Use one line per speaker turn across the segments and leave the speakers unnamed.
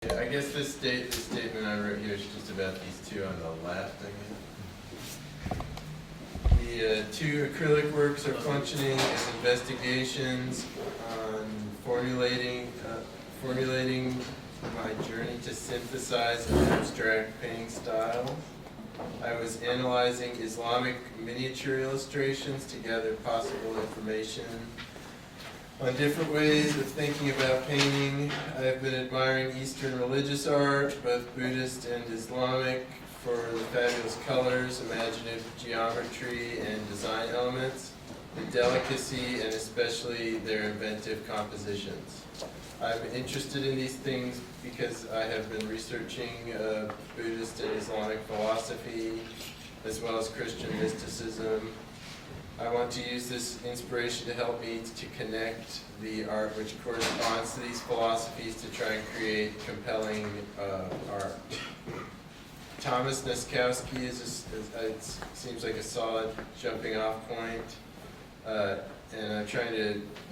Yeah, I guess this statement I wrote here is just about these two on the left, I guess. The two acrylic works are functioning as investigations on formulating my journey to synthesize an abstract painting style. I was analyzing Islamic miniature illustrations to gather possible information on different ways of thinking about painting. I've been admiring Eastern religious art, both Buddhist and Islamic, for the fabulous colors, imaginative geometry, and design elements, the delicacy, and especially their inventive compositions. I'm interested in these things because I have been researching Buddhist and Islamic philosophy, as well as Christian mysticism. I want to use this inspiration to help me to connect the art which corresponds to these philosophies to try and create compelling art. Thomas Neskowski it seems like a solid jumping off point, and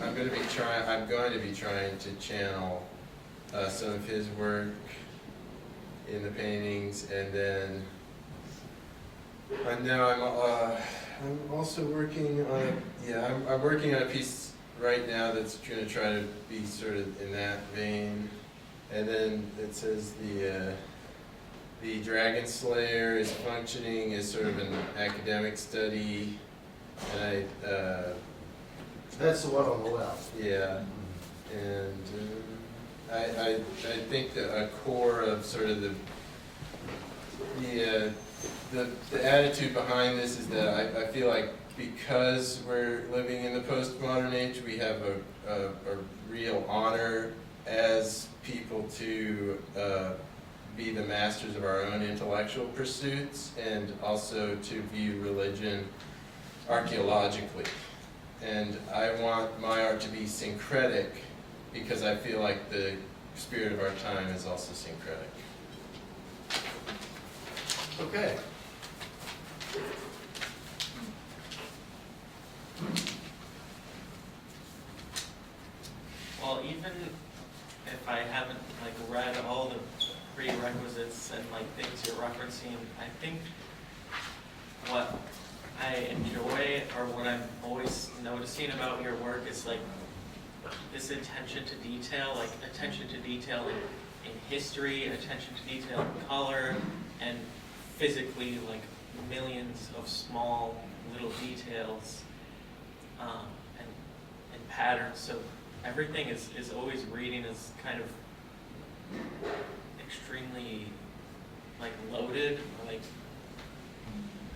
I'm going to be trying to channel some of his work in the paintings, and then I'm also working on I'm working on a piece right now that's going to try to be sort of in that vein. And then it says the Dragon Slayer is functioning as sort of an academic study, and
That's the one on the left.
yeah, and I think that a core of sort of the attitude behind this is that I feel like because we're living in the postmodern age, we have a real honor as people to be the masters of our own intellectual pursuits, and also to view religion archaeologically. And I want my art to be syncretic because I feel like the spirit of our time is also syncretic.
Okay.
Well, even if I haven't read all the prerequisites and things you're referencing, I think what I enjoy, or what I'm always noticing about your work, is this attention to detail, attention to detail in history, attention to detail in color, and physically millions of small little details and patterns. So everything is always reading as kind of extremely loaded, or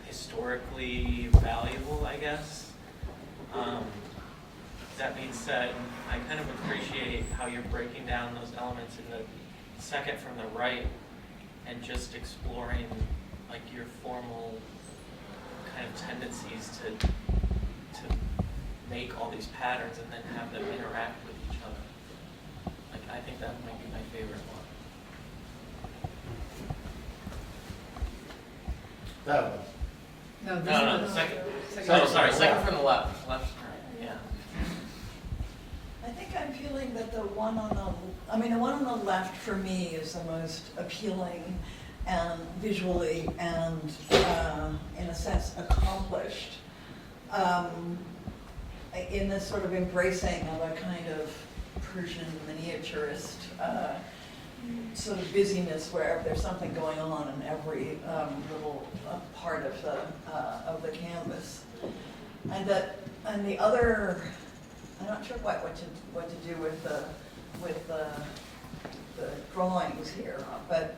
historically valuable, I guess. That being said, I kind of appreciate how you're breaking down those elements in the second from the right and just exploring your formal kind of tendencies to make all these patterns and then have them interact with each other. I think that might be my favorite one.
That one.
No,
No, the second.
Second
Sorry,
from the
second
left.
from the left. Left, yeah.
I think I'm feeling that the one on the left for me is the most appealing and visually and in a sense accomplished in this sort of embracing of a kind of Persian miniaturist sort of busyness where there's something going on in every little part of the canvas, and the other, I'm not sure what to do with the drawings here, but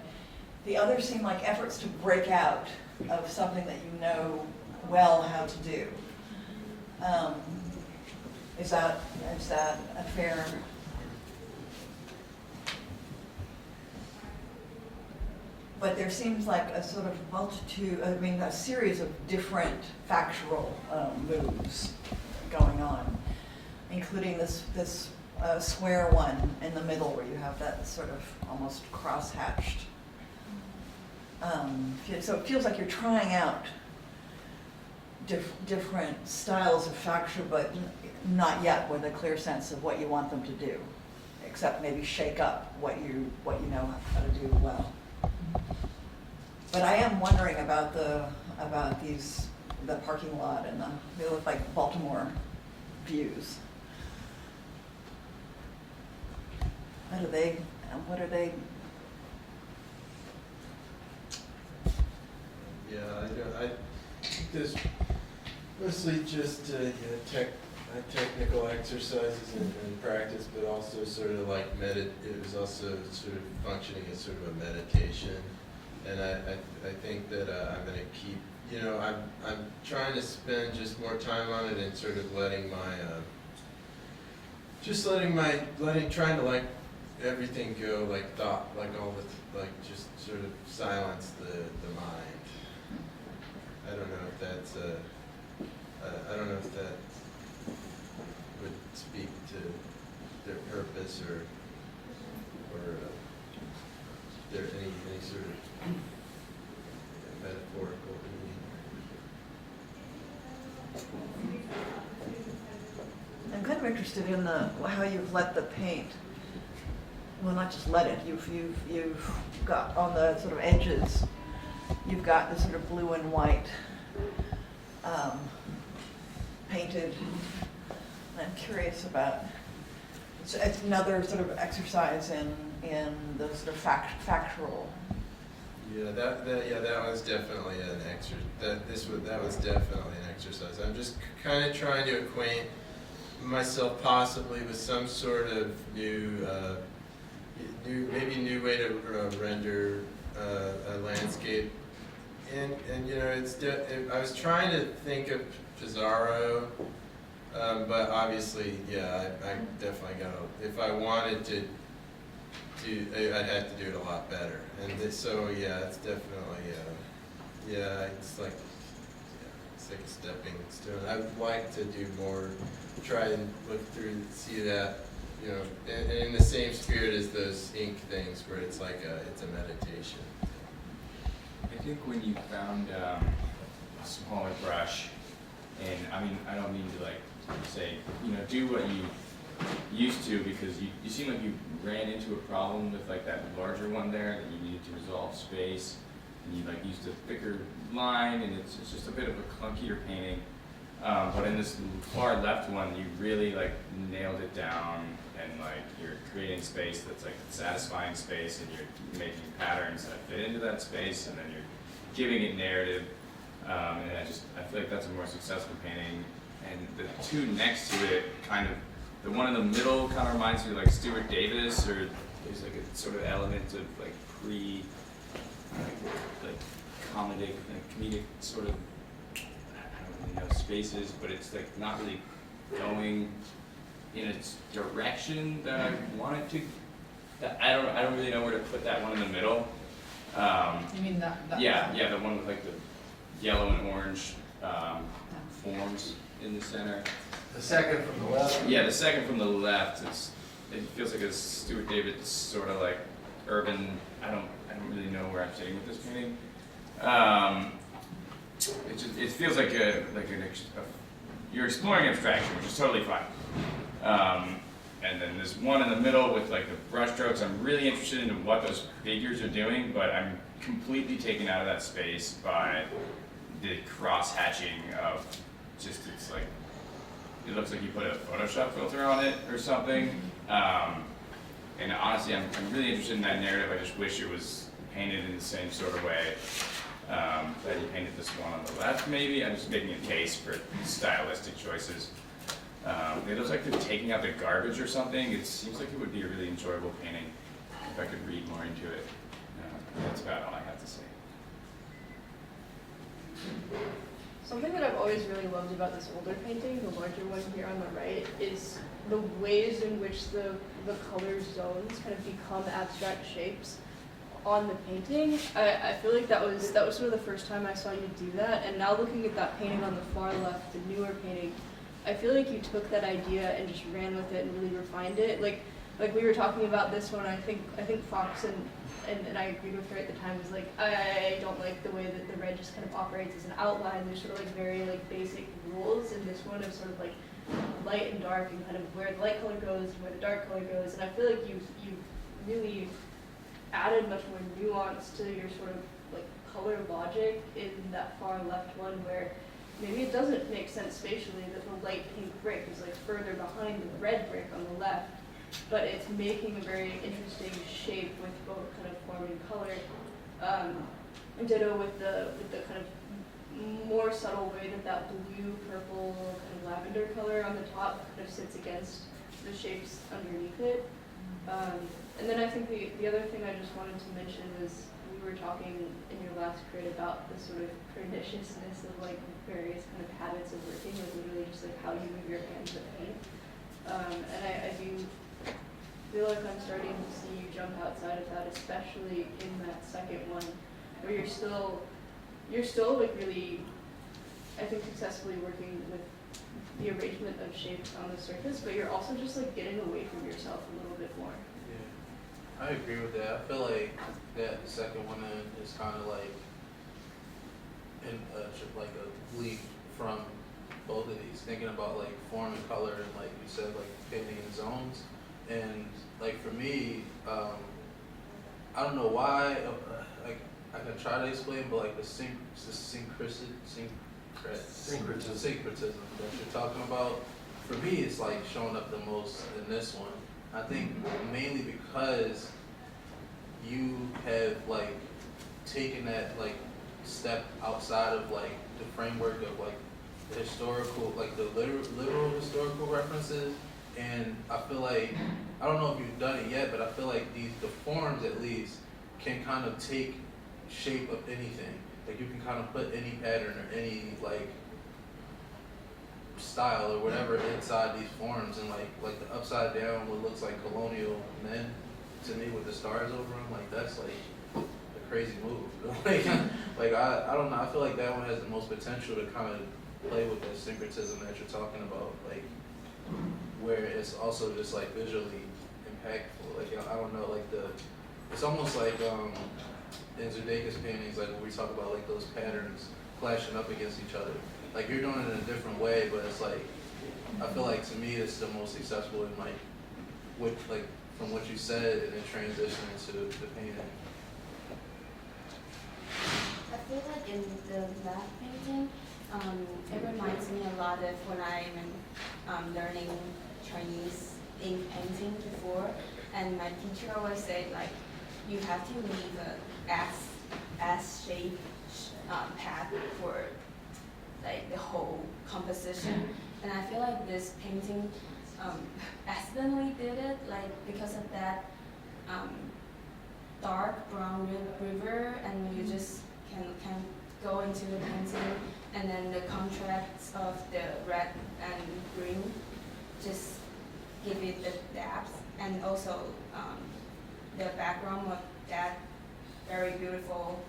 the others seem like efforts to break out of something that you know well how to do. Is that a fair? But there seems like a sort of a series of different factual moves going on, including this square one in the middle where you have that sort of almost cross-hatched. So it feels like you're trying out different styles of facture, but not yet with a clear sense of what you want them to do. except maybe shake up what you know how to do well. But I am wondering about the parking lot, and they look like Baltimore views. What are they?
Yeah, I think there's mostly just technical exercises and practice, but also sort of like it was also sort of functioning as sort of a meditation. And I think that I'm going to keep, I'm trying to spend just more time on it and sort of trying to like everything go, like thought, like all the, like just sort of silence the mind. I don't know if that's I don't know if that would speak to their purpose or there any sort of metaphorical meaning.
I'm kind of interested in how you've let the paint. Well, not just let it. You've got on the sort of edges. You've got the sort of blue and white painted. I'm curious about. It's another sort of exercise in the sort of factual.
Yeah, that was definitely an that was definitely an exercise. I'm just kind of trying to acquaint myself possibly with some sort of new way to render a landscape. And I was trying to think of Pizarro, but obviously, yeah, I definitely if I wanted to I'd have to do it a lot better. And so, yeah, it's definitely, it's like a stepping stone. I would like to do more, try and look through, see that, and in the same spirit as those ink things where it's like it's a meditation.
I think when you found a smaller brush, and I mean, I don't mean to like say, do what you used to, because you seem like you ran into a problem with like that larger one there that you needed to resolve space, and you like used a thicker line, and it's just a bit of a clunkier painting. But in this far left one, you really like nailed it down, and like you're creating space that's like satisfying space, and you're making patterns that fit into that space, and then you're giving it narrative. And I feel like that's a more successful painting. And the two next to it, kind of, the one in the middle kind of reminds me of like Stuart Davis, or there's like a sort of element of like comedic sort of, I don't really know, spaces, but it's like not really going in its direction that I want it to. I don't really know where to put that one in the middle.
You mean that?
Yeah, the one with like the yellow and orange forms in the center.
The second from the left?
Yeah, the second from the left. It feels like a Stuart Davis sort of like urban. I don't really know where I'm sitting with this painting. It feels like you're exploring abstraction, which is totally fine. And then there's one in the middle with like the brush strokes. I'm really interested in what those figures are doing, but I'm completely taken out of that space by the cross-hatching of just, it's like, it looks like you put a Photoshop filter on it or something. And honestly, I'm really interested in that narrative. I just wish it was painted in the same sort of way that you painted this one on the left, maybe. I'm just making a case for stylistic choices. It looks like they're taking out the garbage or something. It seems like it would be a really enjoyable painting if I could read more into it. That's about all I have to say.
Something that I've always really loved about this older painting, the larger one here on the right, is the ways in which the color zones kind of become abstract shapes on the painting. I feel like that was sort of the first time I saw you do that, and now looking at that painting on the far left, the newer painting, I feel like you took that idea and just ran with it and really refined it. Like we were talking about this one, I think Fox and I agreed with her at the time, was like, I don't like the way that the red just kind of operates as an outline. There's sort of like very like basic rules, and this one of sort of like light and dark and kind of where the light color goes and where the dark color goes. And I feel like you've really added much more nuance to your sort of like color logic in that far left one, where maybe it doesn't make sense spatially that the light pink brick is like further behind the red brick on the left, but it's making a very interesting shape with both kind of form and color. And ditto with the kind of more subtle way that blue, purple, kind of lavender color on the top kind of sits against the shapes underneath it. And then I think the other thing I just wanted to mention was we were talking in your last crit about the sort of perniciousness of like various kind of habits of working, like literally just like how you move your hands with paint. And I do feel like I'm starting to see you jump outside of that, especially in that second one, where you're still like really, I think, successfully working with the arrangement of shapes on the surface, but you're also just like getting away from yourself a little bit more.
Yeah, I agree with that. I feel like that the second one is kind of like like a leap from both of these, thinking about like form and color and like you said, like painting in zones. And like for me, I don't know why, like I can try to explain, but like the syncretism that you're talking about, for me it's like showing up the most in this one. I think mainly because you have like taken that like step outside of like the framework of like the historical, like the literal historical references. And I feel like, I don't know if you've done it yet, but I feel like the forms at least can kind of take shape of anything. Like you can kind of put any pattern or any like style or whatever inside these forms, and like the upside down what looks like colonial men to me with the stars over them, like that's like a crazy move. I don't know, I feel like that one has the most potential to kind of play with that syncretism that you're talking about, like where it's also just like visually impactful. Like I don't know, like it's almost like in Zudeika's paintings, like when we talk about like those patterns clashing up against each other. Like you're doing it in a different way, but it's like I feel like to me it's the most accessible in like with like from what you said and then transitioning to the painting.
I feel like in the lab painting, it reminds me a lot of when I'm learning Chinese ink painting before, and my teacher always said like you have to leave a S-shaped path for like the whole composition, and I feel like this painting accidentally did it, like because of that dark brown river, and you just can go into the painting, and then the contrast of the red and green just give it the depth, and also the background of that very beautiful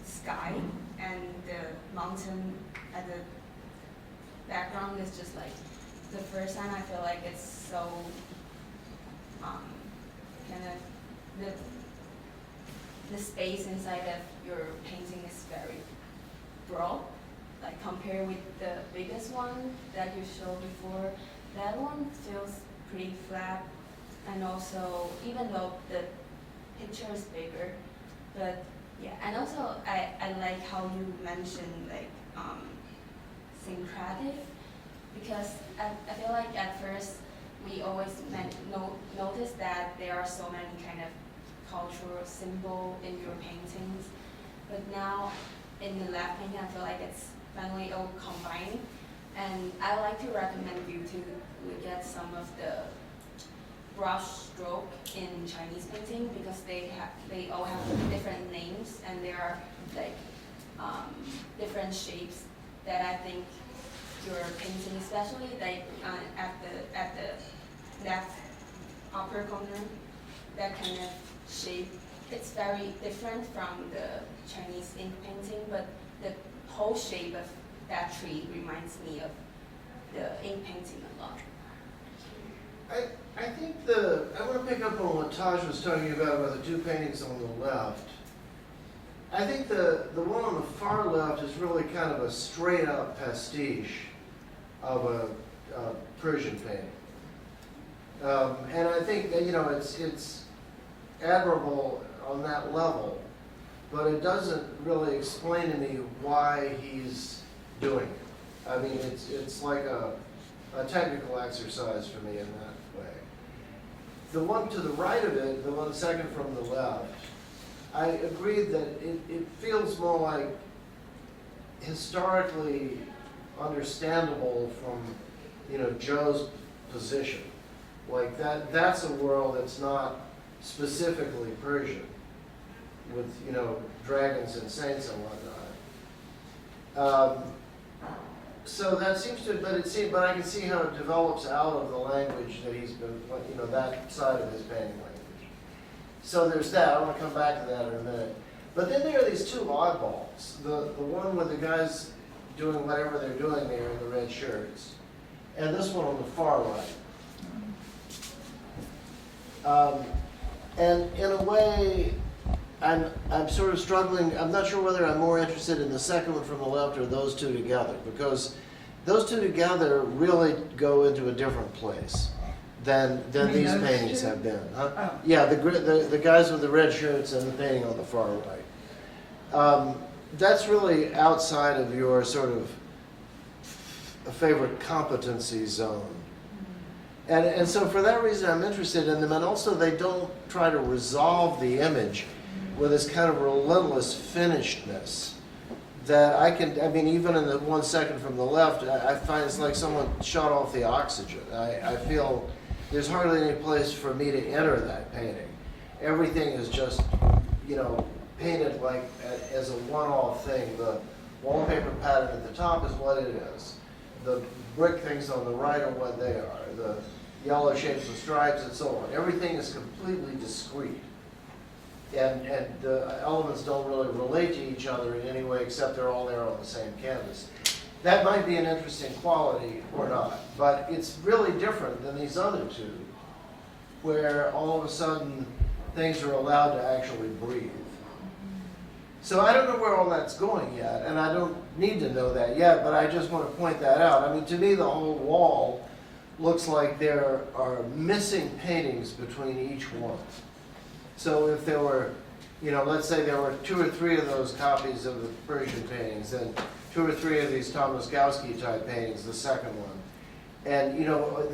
sky, and the mountain at the background is just like the first time I feel like it's so kind of the space inside of your painting is very broad, like compared with the biggest one that you showed before. That one feels pretty flat, and also even though the picture is bigger, but yeah, and also I like how you mentioned like syncretic, because I feel like at first we always notice that there are so many kind of cultural symbol in your paintings, but now in the lab painting I feel like it's finally all combined, and I like to recommend you to look at some of the brush stroke in Chinese painting, because they all have different names, and there are like different shapes that I think your painting, especially like at the left upper corner, that kind of shape, it's very different from the Chinese ink painting, but the whole shape of that tree reminds me of the ink painting a lot.
I think I want to pick up on what Taj was talking about the two paintings on the left. I think the one on the far left is really kind of a straight up pastiche of a Persian painting. And I think that, it's admirable on that level, but it doesn't really explain to me why he's doing it. I mean, it's like a technical exercise for me in that way. The one to the right of it, the one second from the left, I agree that it feels more like historically understandable from, Joe's position. Like that's a world that's not specifically Persian with, dragons and saints and whatnot. So that seems to, but I can see how it develops out of the language that he's been, that side of his painting language. So there's that. I want to come back to that in a minute. But then there are these two oddballs. The one with the guys doing whatever they're doing there in the red shirts, and this one on the far right. And in a way, I'm sort of struggling. I'm not sure whether I'm more interested in the second one from the left or those two together, because those two together really go into a different place than these paintings have been. Huh?
Oh.
Yeah, the guys with the red shirts and the painting on the far right. That's really outside of your sort of favorite competency zone. And so for that reason I'm interested in them, and also they don't try to resolve the image with this kind of relentless finishedness that I mean, even in the 1 second from the left, I find it's like someone shut off the oxygen. I feel there's hardly any place for me to enter that painting. Everything is just, painted like as a one-off thing. The wallpaper pattern at the top is what it is. The brick things on the right are what they are. The yellow shapes and stripes and so on. Everything is completely discrete. And the elements don't really relate to each other in any way except they're all there on the same canvas. That might be an interesting quality or not, but it's really different than these other two, where all of a sudden things are allowed to actually breathe. So I don't know where all that's going yet, and I don't need to know that yet, but I just want to point that out. I mean, to me, the whole wall looks like there are missing paintings between each one. So if there were, let's say there were 2 or 3 of those copies of the Persian paintings, and 2 or 3 of these Tomaskowski type paintings, the second one. And,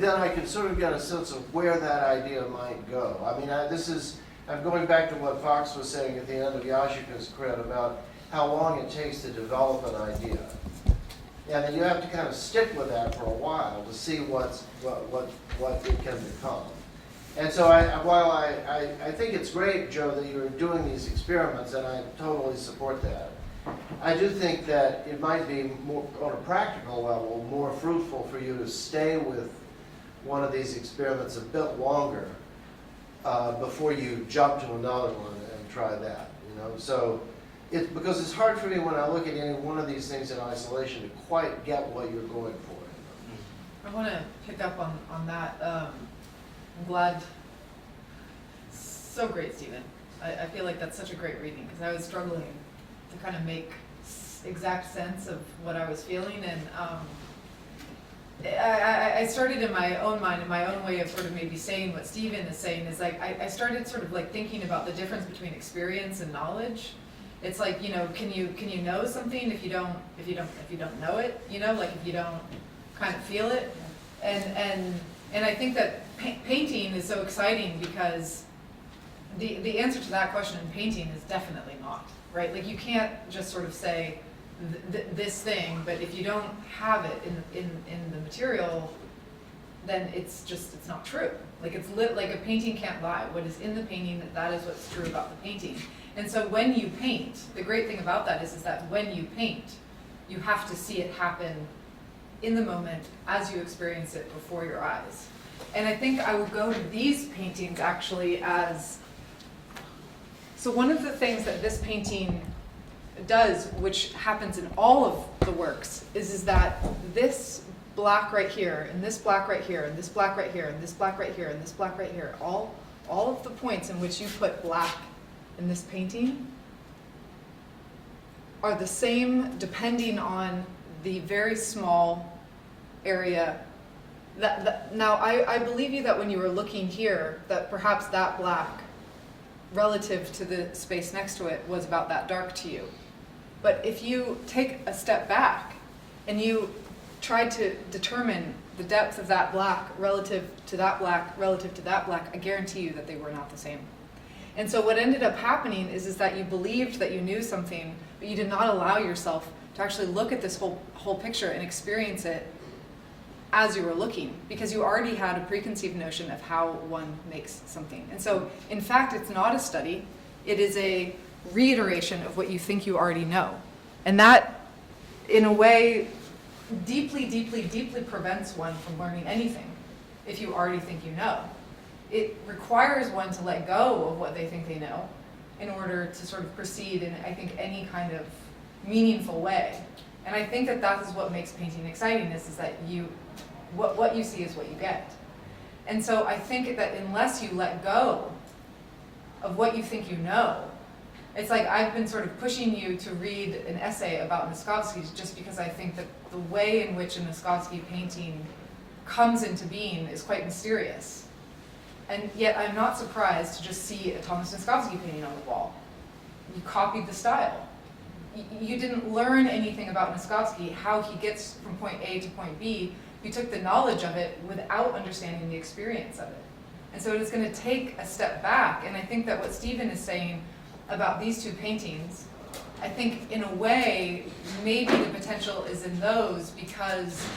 then I can sort of get a sense of where that idea might go. I mean, I'm going back to what Fox was saying at the end of Yashika's cred about how long it takes to develop an idea. And then you have to kind of stick with that for a while to see what it can become. And so while I think it's great, Joe, that you're doing these experiments, and I totally support that, I do think that it might be more, on a practical level, more fruitful for you to stay with one of these experiments a bit longer before you jump to another one and try that. So because it's hard for me when I look at any one of these things in isolation to quite get what you're going for.
I want to pick up on that. I'm glad. So great, Stephen. I feel like that's such a great reading, because I was struggling to kind of make exact sense of what I was feeling, and I started in my own mind, in my own way of sort of maybe saying what Stephen is saying, is like I started sort of like thinking about the difference between experience and knowledge. It's like, can you know something if you don't know it, like if you don't kind of feel it, and I think that painting is so exciting because the answer to that question in painting is definitely not, right? Like you can't just sort of say this thing, but if you don't have it in the material, then it's not true. Like it's like a painting can't lie. What is in the painting, that is what's true about the painting. And so when you paint, the great thing about that is that when you paint, you have to see it happen in the moment as you experience it before your eyes. And I think I would go to these paintings actually as, so one of the things that this painting does, which happens in all of the works, is that this black right here, and this black right here, and this black right here, and this black right here, and this black right here, all of the points in which you put black in this painting are the same depending on the very small area. Now, I believe you that when you were looking here, that perhaps that black relative to the space next to it was about that dark to you. But if you take a step back and you try to determine the depth of that black relative to that black, relative to that black, I guarantee you that they were not the same. And so what ended up happening is that you believed that you knew something, but you did not allow yourself to actually look at this whole picture and experience it as you were looking, because you already had a preconceived notion of how one makes something. And so, in fact, it's not a study, it is a reiteration of what you think you already know. And that, in a way, deeply, deeply, deeply prevents one from learning anything if you already think you know. It requires one to let go of what they think they know in order to sort of proceed in, I think, any kind of meaningful way. And I think that that is what makes painting exciting, is that what you see is what you get. And so I think that unless you let go of what you think you know, it's like I've been sort of pushing you to read an essay about Niskovsky just because I think that the way in which a Niskovsky painting comes into being is quite mysterious. And yet I'm not surprised to just see a Thomas Niskovsky painting on the wall. You copied the style. You didn't learn anything about Niskovsky, how he gets from point A to point B. You took the knowledge of it without understanding the experience of it. And so it is going to take a step back. And I think that what Stephen is saying about these two paintings, I think in a way, maybe the potential is in those because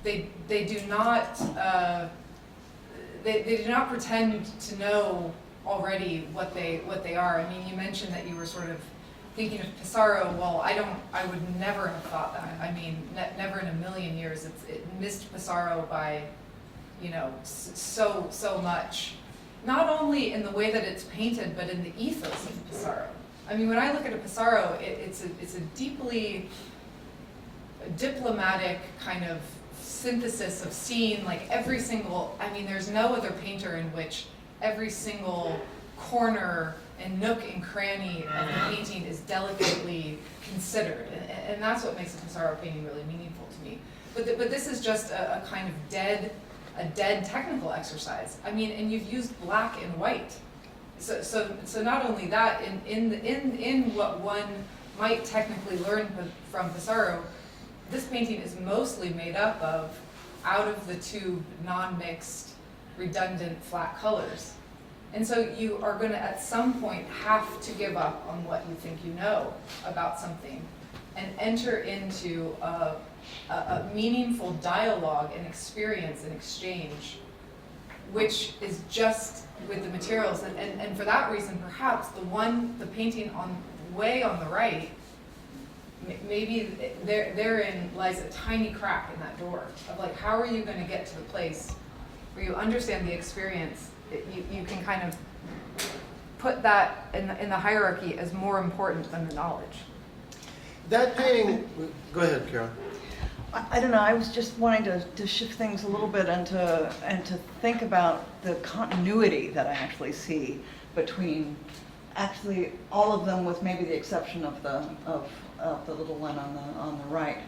they do not they do not pretend to know already what they are. I mean, you mentioned that you were sort of thinking of Pissarro. Well, I would never have thought that. I mean, never in a million years. It missed Pissarro by, so much. Not only in the way that it's painted, but in the ethos of Pissarro. I mean, when I look at a Pissarro, it's a deeply diplomatic kind of synthesis of seeing like every single, I mean, there's no other painter in which every single corner and nook and cranny of the painting is delicately considered. And that's what makes a Pissarro painting really meaningful to me. But this is just a kind of dead technical exercise. I mean, and you've used black and white. So not only that, in what one might technically learn from Pissarro, this painting is mostly made up of out-of-the-tube, non-mixed, redundant, flat colors. And so you are going to, at some point, have to give up on what you think you know about something and enter into a meaningful dialogue and experience and exchange, which is just with the materials. And for that reason, perhaps the painting way on the right, maybe therein lies a tiny crack in that door of like, how are you going to get to the place where you understand the experience? You can kind of put that in the hierarchy as more important than the knowledge.
That painting, go ahead, Carol.
I don't know, I was just wanting to shift things a little bit and to think about the continuity that I actually see between actually all of them, with maybe the exception of the little one on the right,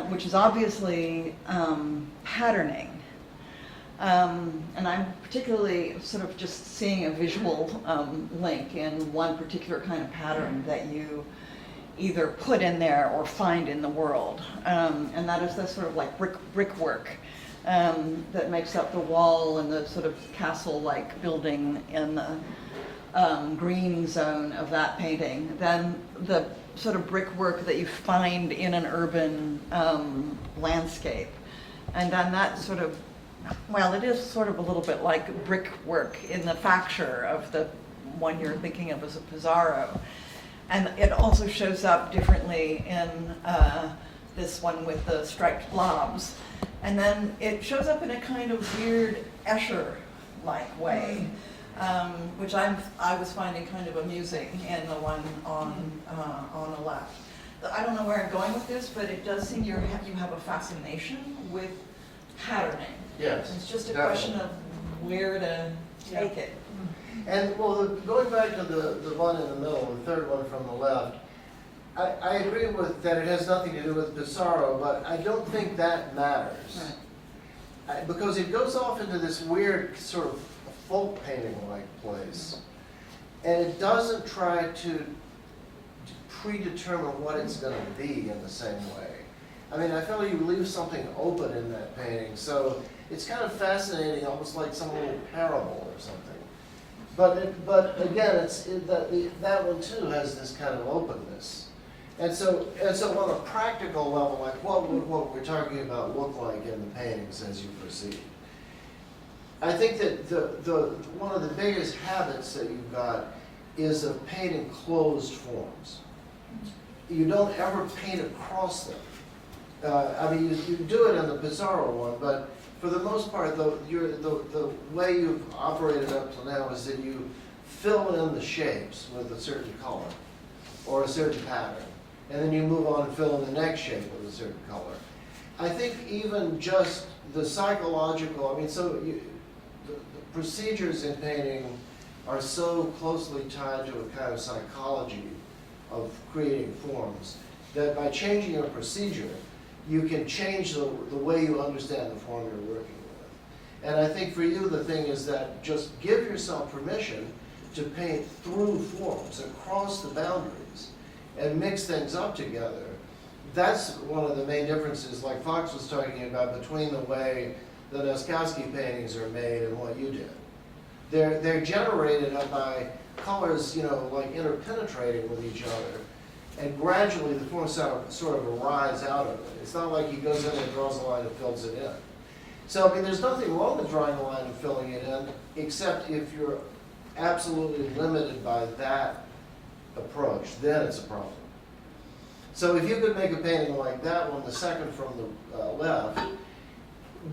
which is obviously patterning. And I'm particularly sort of just seeing a visual link in one particular kind of pattern that you either put in there or find in the world. And that is this sort of like brickwork that makes up the wall and the sort of castle-like building in the green zone of that painting. Then the sort of brickwork that you find in an urban landscape. And then that sort of, well, it is sort of a little bit like brickwork in the facture of the one you're thinking of as a Pissarro. And it also shows up differently in this one with the striped blobs. And then it shows up in a kind of weird Escher-like way, which I was finding kind of amusing in the one on the left. I don't know where I'm going with this, but it does seem you have a fascination with patterning.
Yes.
It's just a question of where to take it.
And well, going back to the one in the middle, the third one from the left, I agree with that it has nothing to do with Pissarro, but I don't think that matters. Because it goes off into this weird sort of folk painting-like place. And it doesn't try to predetermine what it's going to be in the same way. I mean, I feel you leave something open in that painting, so it's kind of fascinating, almost like some little parable or something. But again, that one too has this kind of openness. And so on a practical level, like what would what we're talking about look like in the paintings as you proceed? I think that the one of the biggest habits that you've got is of painting closed forms. You don't ever paint across them. I mean, you do it in the Pissarro one, but for the most part, the way you've operated up to now is that you fill in the shapes with a certain color or a certain pattern, and then you move on and fill in the next shape with a certain color. I think even just the psychological, I mean, the procedures in painting are so closely tied to a kind of psychology of creating forms that by changing a procedure, you can change the way you understand the form you're working with. And I think for you, the thing is that just give yourself permission to paint through forms, across the boundaries, and mix things up together. That's one of the main differences, like Fox was talking about, between the way the Noskowski paintings are made and what you did. They're generated by colors, you know, like interpenetrating with each other. And gradually the form sort of arise out of it. It's not like he goes in and draws a line and fills it in. So, I mean, there's nothing wrong with drawing a line and filling it in, except if you're absolutely limited by that approach, then it's a problem. So if you could make a painting like that one, the second from the left,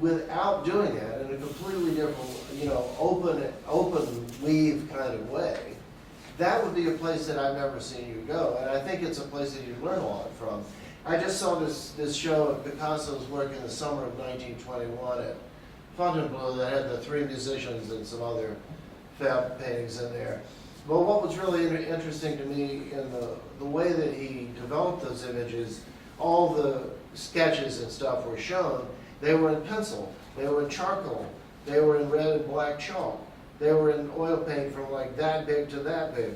without doing that in a completely different, you know, open weave kind of way, that would be a place that I've never seen you go, and I think it's a place that you learn a lot from. I just saw this show of Picasso's work in the summer of 1921 at Fontainebleau that had the three musicians and some other fab paintings in there. But what was really interesting to me in the way that he developed those images, all the sketches and stuff were shown, they were in pencil, they were in charcoal, they were in red and black chalk. They were in oil paint from like that big to that big.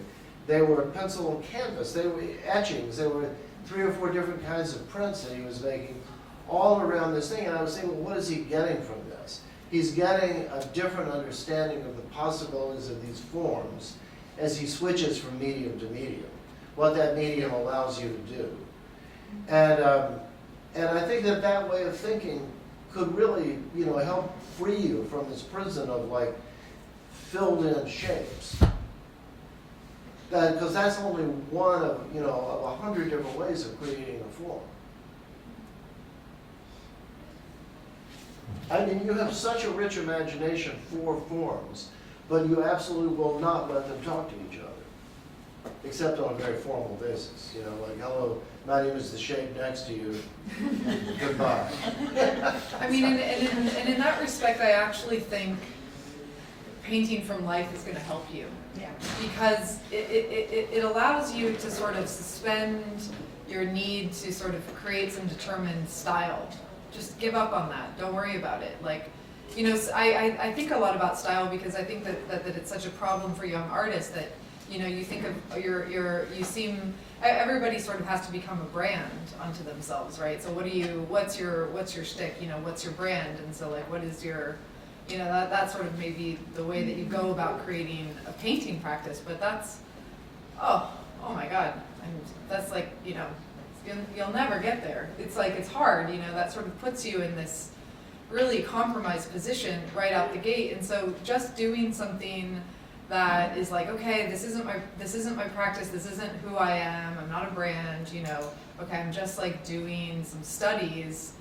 They were pencil and canvas. They were etchings. There were 3 or 4 different kinds of prints that he was making all around this thing. And I was thinking, well, what is he getting from this? He's getting a different understanding of the possibilities of these forms as he switches from medium to medium, what that medium allows you to do. And I think that way of thinking could really, you know, help free you from this prison of like, filled in shapes. Because that's only one of, you know, of 100 different ways of creating a form. I mean, you have such a rich imagination for forms, but you absolutely will not let them talk to each other, except on a very formal basis. You know, like, hello, my name is the shape next to you. Goodbye.
I mean, and in that respect, I actually think painting from life is going to help you.
Yeah.
Because it allows you to sort of suspend your need to sort of create some determined style. Just give up on that. Don't worry about it. Like, you know, I think a lot about style because I think that it's such a problem for young artists that, you know, you think of you seem, everybody sort of has to become a brand unto themselves, right? So what's your shtick, you know, what's your brand? And so like, what is your, you know, that's sort of maybe the way that you go about creating a painting practice, but that's, oh my God, that's like, you know, you'll never get there. It's like, it's hard, you know, that sort of puts you in this really compromised position right out the gate. And so just doing something that is like, okay, this isn't my practice, this isn't who I am, I'm not a brand, you know, okay, I'm just like doing some studies.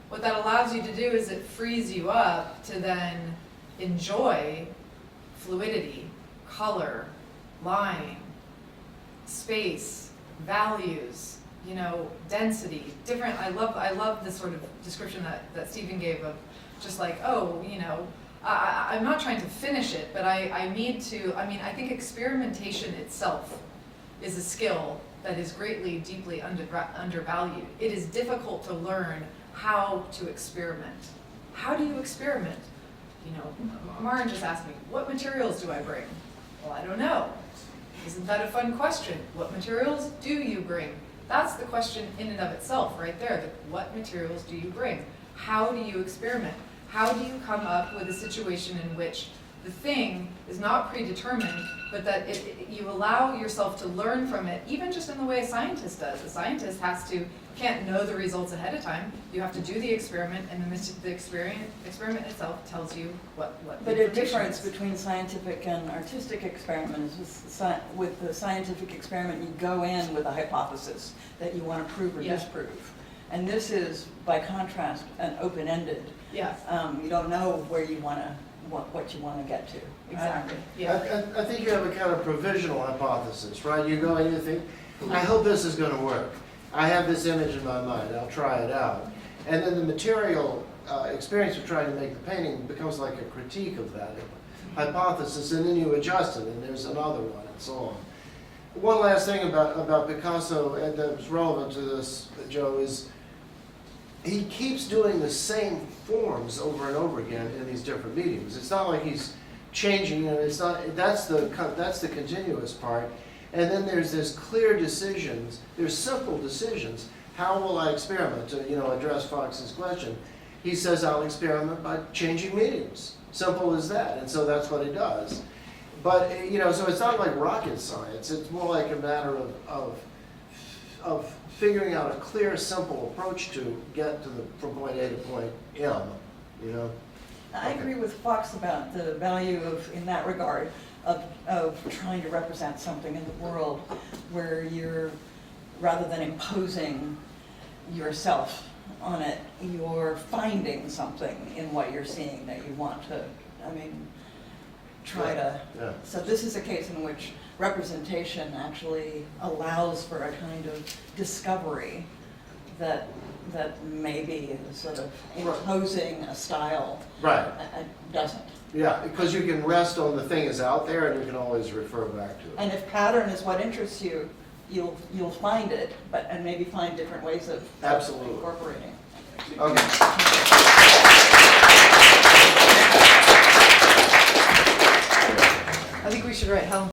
What that allows you to do is it frees you up to then enjoy fluidity, color, line, space, values, you know, density, different. I love this sort of description that Stephen gave of just like, oh, you know, I'm not trying to finish it, but I need to, I mean, I think experimentation itself is a skill that is greatly, deeply undervalued. It is difficult to learn how to experiment. How do you experiment? You know, Maren just asked me, what materials do I bring? Well, I don't know. Isn't that a fun question? What materials do you bring? That's the question in and of itself, right there. What materials do you bring? How do you experiment? How do you come up with a situation in which the thing is not predetermined, but that you allow yourself to learn from it, even just in the way a scientist does. A scientist can't know the results ahead of time. You have to do the experiment, and the experiment itself tells you what the
But a
information
difference
is.
between scientific and artistic experiment is with the scientific experiment, you go in with a hypothesis that you want to prove or
Yeah.
disprove. And this is, by contrast, an open-ended.
Yeah,
You don't know where you want to, what you want to get to.
exactly. Yeah.
I think you have a kind of provisional hypothesis, right? You go and you think, I hope this is going to work. I have this image in my mind, I'll try it out. And then the material experience of trying to make the painting becomes like a critique of that hypothesis, and then you adjust it, and there's another one, and so on. One last thing about Picasso that's relevant to this, Joe, is he keeps doing the same forms over and over again in these different mediums. It's not like he's changing, you know, it's not, that's the continuous part. And then there's this clear decisions, there's simple decisions. How will I experiment? To, you know, address Fox's question. He says, I'll experiment by changing mediums. Simple as that. And so that's what he does. But, you know, so it's not like rocket science. It's more like a matter of figuring out a clear, simple approach to get to from point A to point M, you know?
I agree with Fox about the value of, in that regard, of trying to represent something in the world where you're, rather than imposing yourself on it, you're finding something in what you're seeing that you want to, try to.
Yeah.
So this is a case in which representation actually allows for a kind of discovery that maybe sort of imposing a style
Right.
doesn't.
Yeah, because you can rest on the thing is out there and you can always refer back to it.
And if pattern is what interests you, you'll find it, and maybe find different ways of
Absolutely.
incorporating.
Okay.